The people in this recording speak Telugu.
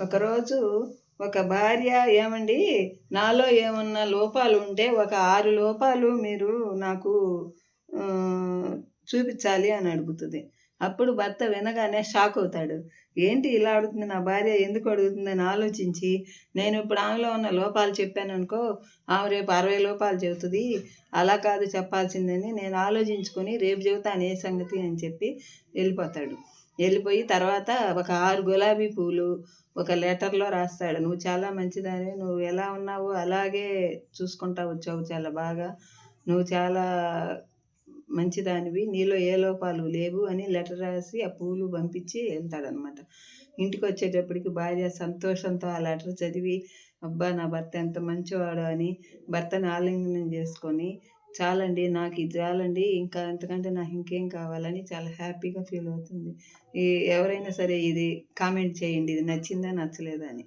ఒకరోజు ఒక భార్య, ఏమండి నాలో ఏమన్నా లోపాలు ఉంటే ఒక 6 లోపాలు మీరు నాకు చూపించాలి అని అడుగుతుంది. అప్పుడు భర్త వినగానే షాక్ అవుతాడు. ఏంటి ఇలా అడుగుతుంది నా భార్య, ఎందుకు అడుగుతుందని ఆలోచించి, నేను ఇప్పుడు ఆమెలో ఉన్న లోపాలు చెప్పాననుకో, ఆమె రేపు 60 లోపాలు చెబుతుంది. అలా కాదు చెప్పాల్సిందని నేను ఆలోచించుకొని రేపు చెబుతాను ఏ సంగతి అని చెప్పి వెళ్ళిపోతాడు. వెళ్ళిపోయి తర్వాత ఒక 6 గులాబీ పూలు ఒక లెటర్‌లో రాస్తాడు. "నువ్వు చాలా మంచిదానివి. నువ్వు ఎలా ఉన్నావో అలాగే చూసుకుంటా వచ్చావు చాలా బాగా. నువ్వు చాలా మంచిదానివి. నీలో ఏ లోపాలు లేవు" అని లెటర్ రాసి ఆ పూలు పంపించి వెళ్తాడనమాట. ఇంటికొచ్చేటప్పటికి భార్య సంతోషంతో ఆ లెటర్ చదివి, అబ్బా! నా భర్త ఎంత మంచివాడో అని భర్తని ఆలింగనం చేసుకొని, చాలండి నాకు ఇది చాలండి, ఇంకా అంతకంటే నాకు ఇంకేం కావాలని చాలా హ్యాపీగా ఫీల్ అవుతుంది. ఎవరైనా సరే ఇది కామెంట్ చేయండి. ఇది నచ్చిందా? నచ్చలేదా అని.